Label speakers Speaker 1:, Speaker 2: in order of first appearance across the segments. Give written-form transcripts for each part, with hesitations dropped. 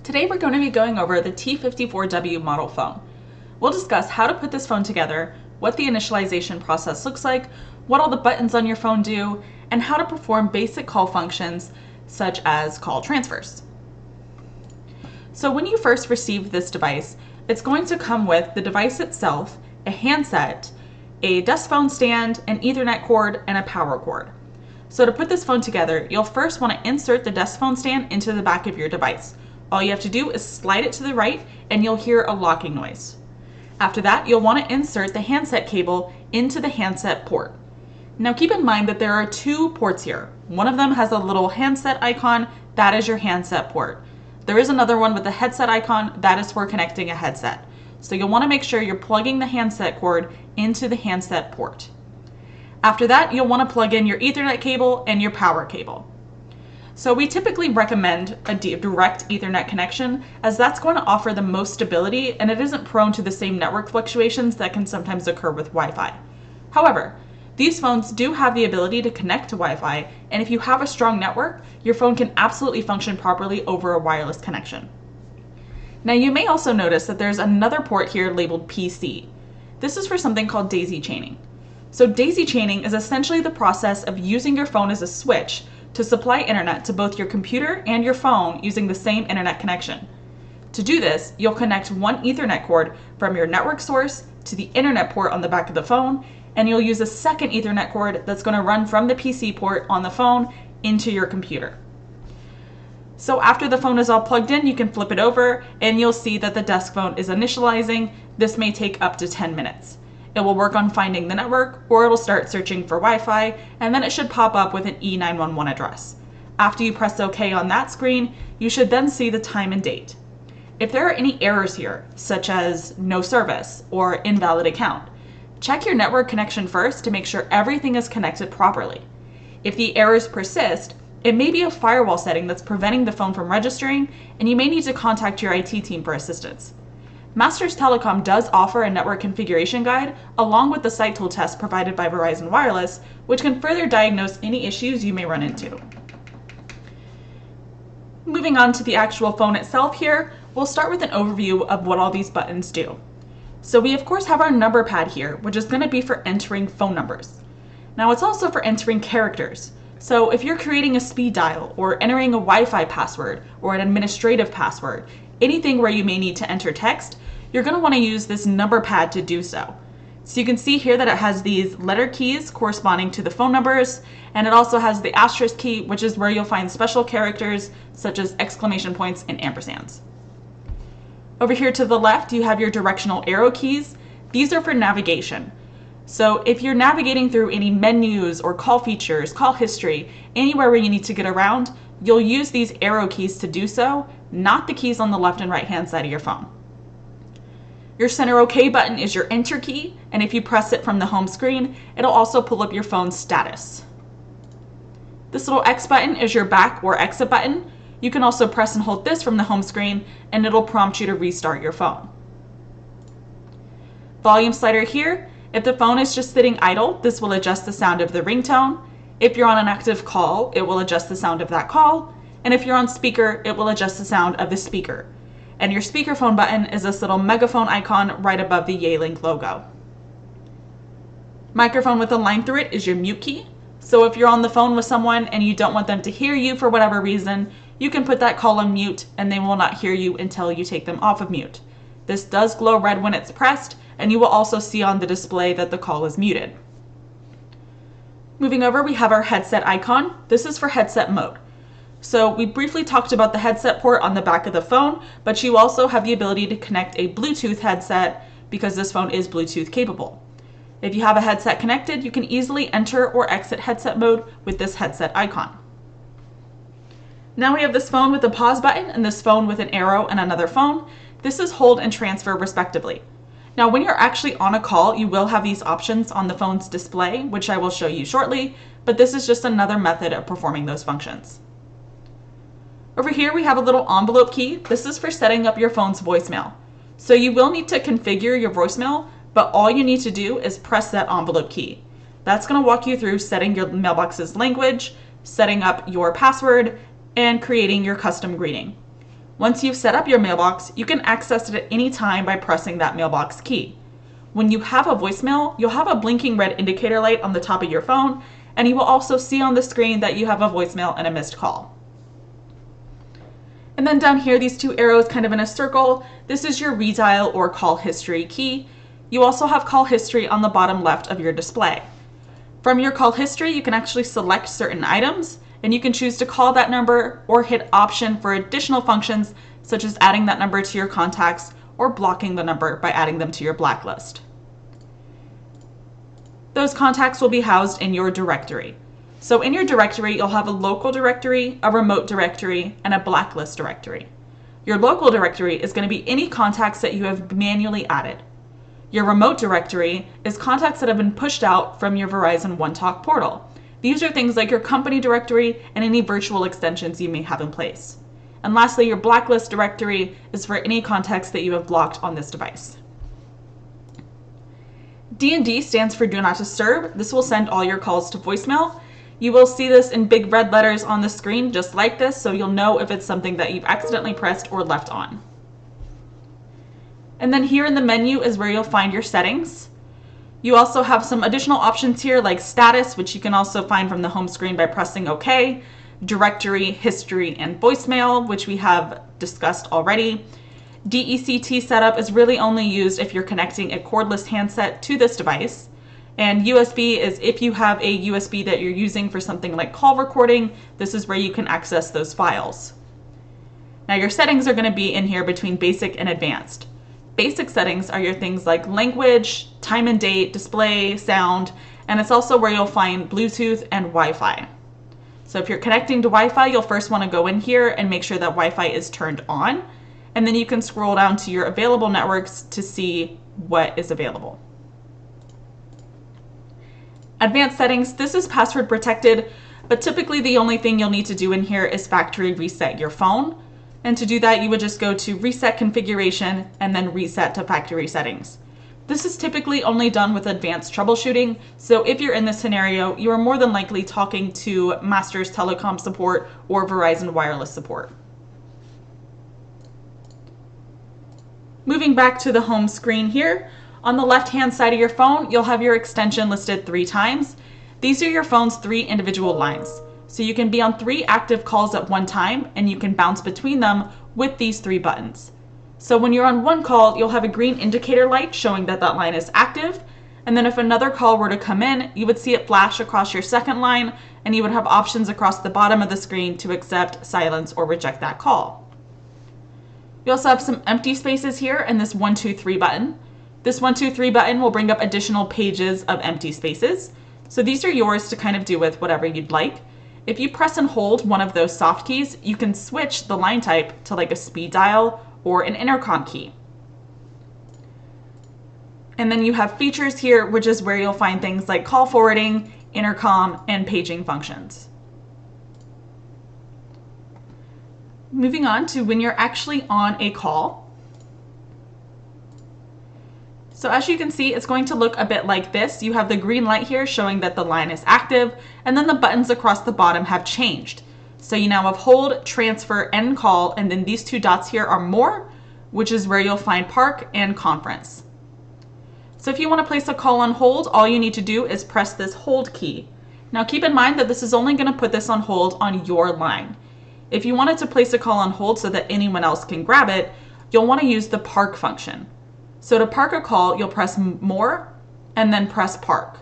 Speaker 1: Today we're going to be going over the T54W model phone. We'll discuss how to put this phone together, what the initialization process looks like, what all the buttons on your phone do, and how to perform basic call functions such as call transfers. So when you first receive this device, it's going to come with the device itself, a handset, a desk phone stand, an Ethernet cord, and a power cord. So to put this phone together, you'll first want to insert the desk phone stand into the back of your device. All you have to do is slide it to the right and you'll hear a locking noise. After that, you'll want to insert the handset cable into the handset port. Now keep in mind that there are two ports here. One of them has a little handset icon, that is your handset port. There is another one with a headset icon, that is for connecting a headset. So you'll want to make sure you're plugging the handset cord into the handset port. After that, you'll want to plug in your Ethernet cable and your power cable. So we typically recommend a direct Ethernet connection, as that's going to offer the most stability and it isn't prone to the same network fluctuations that can sometimes occur with Wi-Fi. However, these phones do have the ability to connect to Wi-Fi, and if you have a strong network, your phone can absolutely function properly over a wireless connection. Now you may also notice that there's another port here labeled PC. This is for something called daisy chaining. So daisy chaining is essentially the process of using your phone as a switch to supply internet to both your computer and your phone using the same internet connection. To do this, you'll connect one Ethernet cord from your network source to the internet port on the back of the phone, and you'll use a second Ethernet cord that's going to run from the PC port on the phone into your computer. So after the phone is all plugged in, you can flip it over and you'll see that the desk phone is initializing. This may take up to 10 minutes. It will work on finding the network, or it'll start searching for Wi-Fi, and then it should pop up with an E911 address. After you press OK on that screen, you should then see the time and date. If there are any errors here, such as no service or invalid account, check your network connection first to make sure everything is connected properly. If the errors persist, it may be a firewall setting that's preventing the phone from registering, and you may need to contact your IT team for assistance. Masters Telecom does offer a network configuration guide along with the site tool test provided by Verizon Wireless, which can further diagnose any issues you may run into. Moving on to the actual phone itself here, we'll start with an overview of what all these buttons do. So we of course have our number pad here, which is going to be for entering phone numbers. Now it's also for entering characters. So if you're creating a speed dial or entering a Wi-Fi password or an administrative password, anything where you may need to enter text, you're going to want to use this number pad to do so. So you can see here that it has these letter keys corresponding to the phone numbers, and it also has the asterisk key, which is where you'll find special characters such as exclamation points and ampersands. Over here to the left, you have your directional arrow keys. These are for navigation. So if you're navigating through any menus or call features, call history, anywhere where you need to get around, you'll use these arrow keys to do so, not the keys on the left and right hand side of your phone. Your center OK button is your enter key, and if you press it from the home screen, it'll also pull up your phone's status. This little X button is your back or exit button. You can also press and hold this from the home screen, and it'll prompt you to restart your phone. Volume slider here. If the phone is just sitting idle, this will adjust the sound of the ringtone. If you're on an active call, it will adjust the sound of that call. And if you're on speaker, it will adjust the sound of the speaker. And your speakerphone button is this little megaphone icon right above the Yealink logo. Microphone with a line through it is your mute key. So if you're on the phone with someone and you don't want them to hear you for whatever reason, you can put that call on mute and they will not hear you until you take them off of mute. This does glow red when it's pressed, and you will also see on the display that the call is muted. Moving over, we have our headset icon. This is for headset mode. So we briefly talked about the headset port on the back of the phone, but you also have the ability to connect a Bluetooth headset because this phone is Bluetooth capable. If you have a headset connected, you can easily enter or exit headset mode with this headset icon. Now we have this phone with a pause button and this phone with an arrow and another phone. This is hold and transfer respectively. Now when you're actually on a call, you will have these options on the phone's display, which I will show you shortly, but this is just another method of performing those functions. Over here we have a little envelope key. This is for setting up your phone's voicemail. So you will need to configure your voicemail, but all you need to do is press that envelope key. That's going to walk you through setting your mailbox's language, setting up your password, and creating your custom greeting. Once you've set up your mailbox, you can access it at any time by pressing that mailbox key. When you have a voicemail, you'll have a blinking red indicator light on the top of your phone, and you will also see on the screen that you have a voicemail and a missed call. And then down here, these two arrows kind of in a circle, this is your redial or call history key. You also have call history on the bottom left of your display. From your call history, you can actually select certain items, and you can choose to call that number or hit option for additional functions, such as adding that number to your contacts or blocking the number by adding them to your blacklist. Those contacts will be housed in your directory. So in your directory, you'll have a local directory, a remote directory, and a blacklist directory. Your local directory is going to be any contacts that you have manually added. Your remote directory is contacts that have been pushed out from your Verizon One Talk portal. These are things like your company directory and any virtual extensions you may have in place. And lastly, your blacklist directory is for any contacts that you have blocked on this device. D&D stands for Do Not Disturb. This will send all your calls to voicemail. You will see this in big red letters on the screen just like this, so you'll know if it's something that you've accidentally pressed or left on. And then here in the menu is where you'll find your settings. You also have some additional options here like status, which you can also find from the home screen by pressing OK, directory, history, and voicemail, which we have discussed already. DECT setup is really only used if you're connecting a cordless handset to this device. And USB is if you have a USB that you're using for something like call recording, this is where you can access those files. Now your settings are going to be in here between basic and advanced. Basic settings are your things like language, time and date, display, sound, and it's also where you'll find Bluetooth and Wi-Fi. So if you're connecting to Wi-Fi, you'll first want to go in here and make sure that Wi-Fi is turned on, and then you can scroll down to your available networks to see what is available. Advanced settings, this is password protected, but typically the only thing you'll need to do in here is factory reset your phone. And to do that, you would just go to reset configuration and then reset to factory settings. This is typically only done with advanced troubleshooting, so if you're in this scenario, you are more than likely talking to Masters Telecom support or Verizon Wireless support. Moving back to the home screen here, on the left-hand side of your phone, you'll have your extension listed 3 times. These are your phone's 3 individual lines. So you can be on 3 active calls at one time, and you can bounce between them with these 3 buttons. So when you're on one call, you'll have a green indicator light showing that that line is active. And then if another call were to come in, you would see it flash across your second line, and you would have options across the bottom of the screen to accept, silence, or reject that call. You also have some empty spaces here and this 1, 2, 3 button. This 1, 2, 3 button will bring up additional pages of empty spaces. So these are yours to kind of do with whatever you'd like. If you press and hold one of those soft keys, you can switch the line type to like a speed dial or an intercom key. And then you have features here, which is where you'll find things like call forwarding, intercom, and paging functions. Moving on to when you're actually on a call. So as you can see, it's going to look a bit like this. You have the green light here showing that the line is active, and then the buttons across the bottom have changed. So you now have hold, transfer, end call, and then these 2 dots here are more, which is where you'll find park and conference. So if you want to place a call on hold, all you need to do is press this hold key. Now keep in mind that this is only going to put this on hold on your line. If you wanted to place a call on hold so that anyone else can grab it, you'll want to use the park function. So to park a call, you'll press more and then press park.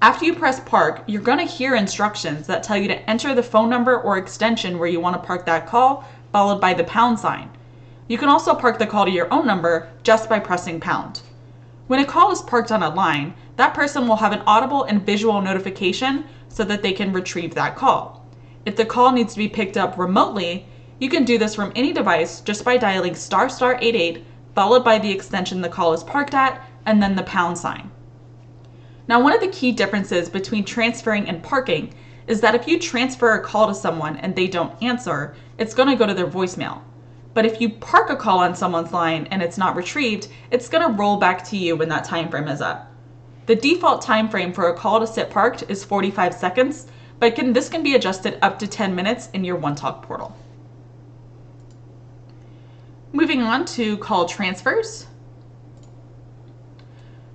Speaker 1: After you press park, you're going to hear instructions that tell you to enter the phone number or extension where you want to park that call, followed by the pound sign. You can also park the call to your own number just by pressing pound. When a call is parked on a line, that person will have an audible and visual notification so that they can retrieve that call. If the call needs to be picked up remotely, you can do this from any device just by dialing **88, followed by the extension the call is parked at, and then the pound sign. Now, one of the key differences between transferring and parking is that if you transfer a call to someone and they don't answer, it's going to go to their voicemail. But if you park a call on someone's line and it's not retrieved, it's going to roll back to you when that time frame is up. The default time frame for a call to sit parked is 45 seconds, but this can be adjusted up to 10 minutes in your One Talk portal. Moving on to call transfers.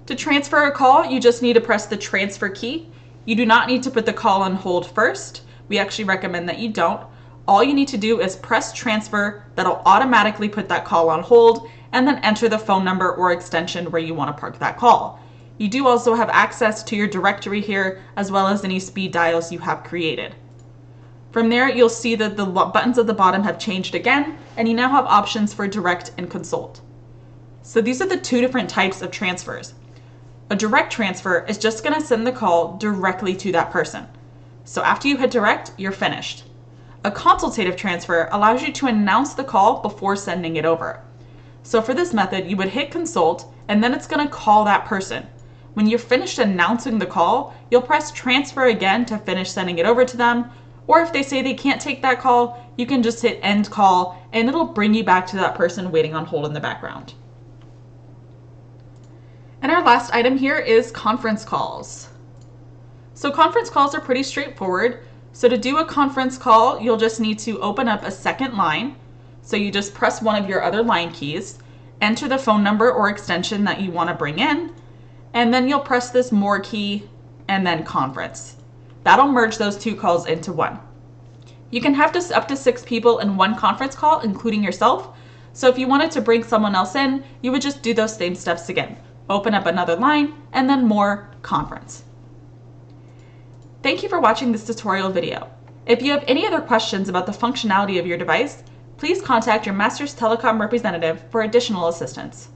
Speaker 1: To transfer a call, you just need to press the transfer key. You do not need to put the call on hold first. We actually recommend that you don't. All you need to do is press transfer. That'll automatically put that call on hold, and then enter the phone number or extension where you want to park that call. You do also have access to your directory here, as well as any speed dials you have created. From there, you'll see that the buttons at the bottom have changed again, and you now have options for direct and consult. So these are the two different types of transfers. A direct transfer is just going to send the call directly to that person. So after you hit direct, you're finished. A consultative transfer allows you to announce the call before sending it over. So for this method, you would hit consult, and then it's going to call that person. When you're finished announcing the call, you'll press transfer again to finish sending it over to them. Or if they say they can't take that call, you can just hit end call, and it'll bring you back to that person waiting on hold in the background. And our last item here is conference calls. So conference calls are pretty straightforward. So to do a conference call, you'll just need to open up a second line. So you just press one of your other line keys, enter the phone number or extension that you want to bring in, and then you'll press this more key and then conference. That'll merge those two calls into one. You can have up to 6 people in one conference call, including yourself. So if you wanted to bring someone else in, you would just do those same steps again. Open up another line, and then more conference. Thank you for watching this tutorial video. If you have any other questions about the functionality of your device, please contact your Masters Telecom representative for additional assistance.